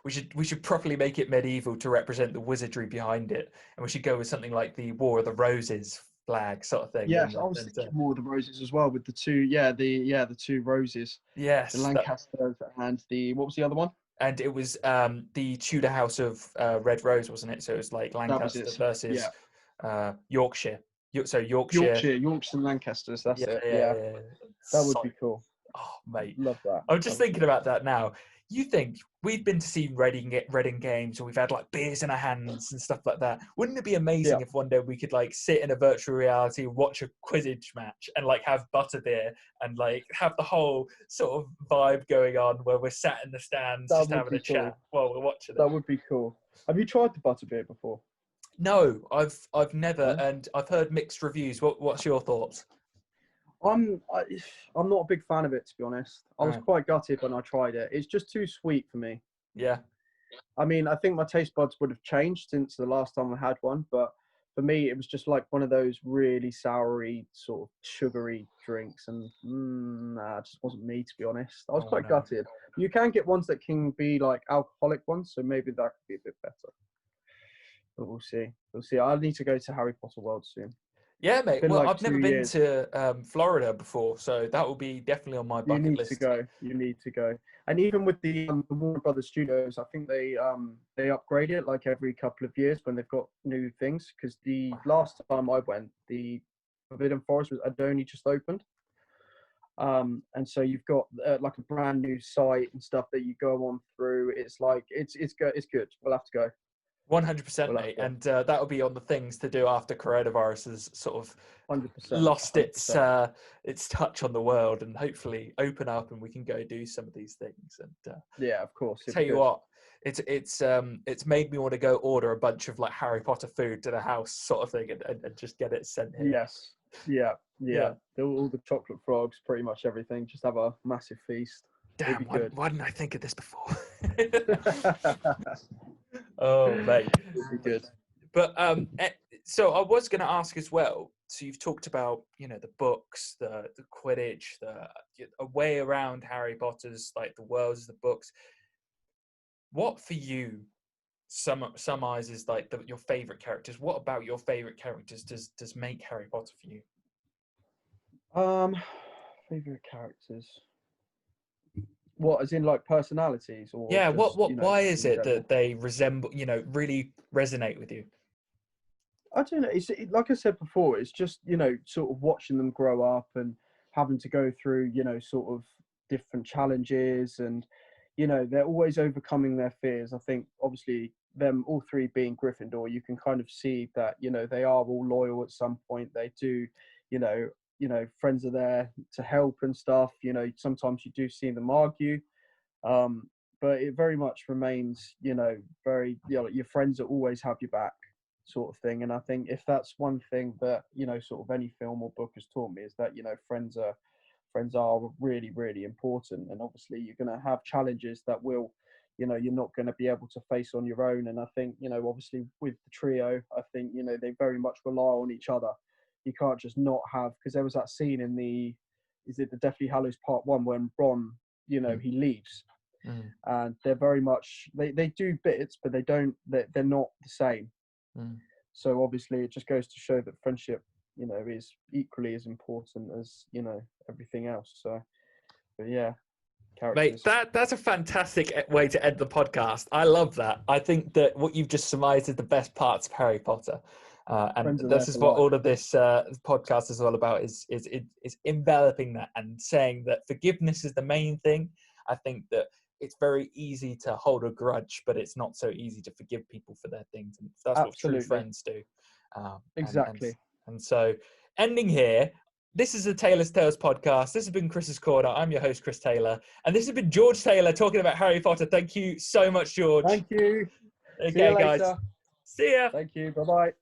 Speaker 1: we should properly make it medieval to represent the wizardry behind it, and we should go with something like the War of the Roses flag sort of thing.
Speaker 2: Yes, I was thinking War of the Roses as well, with the two the two roses.
Speaker 1: Yes,
Speaker 2: the Lancasters and the what was the other one?
Speaker 1: And it was the Tudor House of Red Rose, wasn't it? So it was like Lancaster versus Yorkshire. Yorkshire
Speaker 2: and Lancasters. That's it. Yeah. That would be cool.
Speaker 1: Oh, mate.
Speaker 2: Love that.
Speaker 1: I'm just thinking about that now. You think we've been to see Reading games, and we've had like beers in our hands and stuff like that. Wouldn't it be amazing if one day we could like sit in a virtual reality, watch a Quidditch match, and like have butterbeer and like have the whole sort of vibe going on where we're sat in the stands just having a chat while we're watching it?
Speaker 2: That would be cool. Have you tried the butterbeer before?
Speaker 1: No, I've never, and I've heard mixed reviews. What's your thoughts?
Speaker 2: I'm not a big fan of it, to be honest. I was quite gutted when I tried it. It's just too sweet for me.
Speaker 1: Yeah.
Speaker 2: I mean, I think my taste buds would have changed since the last time I had one, but for me, it was just like one of those really soury, sort of sugary drinks, and it just wasn't me, to be honest. I was quite gutted. You can get ones that can be like alcoholic ones, so maybe that could be a bit better. But we'll see. I need to go to Harry Potter World soon.
Speaker 1: Yeah, mate. Well, like I've never been to Florida before, so that will be definitely on my bucket list.
Speaker 2: You need to go. And even with the Warner Brothers Studios, I think they upgrade it like every couple of years when they've got new things. Because the last time I went, the Forbidden Forest had only just opened.
Speaker 3: And so you've got like a brand new site and stuff that you go on through. It's like it's good. It's good. We'll have to go.
Speaker 1: 100%, mate. And that will be on the things to do after coronavirus has sort of
Speaker 3: 100%,
Speaker 1: lost its touch on the world, and hopefully open up and we can go do some of these things. And
Speaker 3: yeah, of course.
Speaker 1: Tell you what, it's made me want to go order a bunch of like Harry Potter food to the house, sort of thing, and just get it sent here.
Speaker 3: Yes. Yeah. All the chocolate frogs, pretty much everything. Just have a massive feast.
Speaker 1: Damn, why didn't I think of this before? Oh, mate.
Speaker 3: It'd be good.
Speaker 1: But so I was going to ask as well. So you've talked about, the books, the Quidditch, a way around Harry Potter's, like the worlds, the books. What for you summarizes like your favorite characters? What about your favorite characters does make Harry Potter for you?
Speaker 3: Favorite characters. What, as in like personalities, or
Speaker 1: yeah?
Speaker 3: just,
Speaker 1: Why is it
Speaker 3: general?
Speaker 1: that they resemble, really resonate with you?
Speaker 3: I don't know. It's like I said before. It's just sort of watching them grow up and having to go through sort of different challenges, and they're always overcoming their fears. I think obviously them all three being Gryffindor, you can kind of see that they are all loyal at some point. They do, friends are there to help and stuff. Sometimes you do see them argue, but it very much remains very your friends will always have your back, sort of thing. And I think if that's one thing that sort of any film or book has taught me, is that friends are really, really important. And obviously you're going to have challenges that will you're not going to be able to face on your own. And I think obviously with the trio, I think they very much rely on each other. You can't just not have, because there was that scene in the Deathly Hallows Part 1 when Ron he leaves, and they're very much they do bits, but they're not the same. So obviously it just goes to show that friendship is equally as important as everything else. So but yeah, characters.
Speaker 1: Mate, that's a fantastic way to end the podcast. I love that. I think that what you've just surmised is the best parts of Harry Potter, and this is what all of this podcast is all about: is enveloping that and saying that forgiveness is the main thing. I think that it's very easy to hold a grudge, but it's not so easy to forgive people for their things, and that's
Speaker 3: Absolutely.
Speaker 1: what true friends do.
Speaker 3: Exactly.
Speaker 1: And so, ending here. This is the Taylor's Tales podcast. This has been Chris's Corner. I'm your host, Chris Taylor. And this has been George Taylor talking about Harry Potter. Thank you so much, George.
Speaker 3: Thank you.
Speaker 1: Okay,
Speaker 3: See you later.
Speaker 1: guys. See ya.
Speaker 3: Thank you. Bye-bye.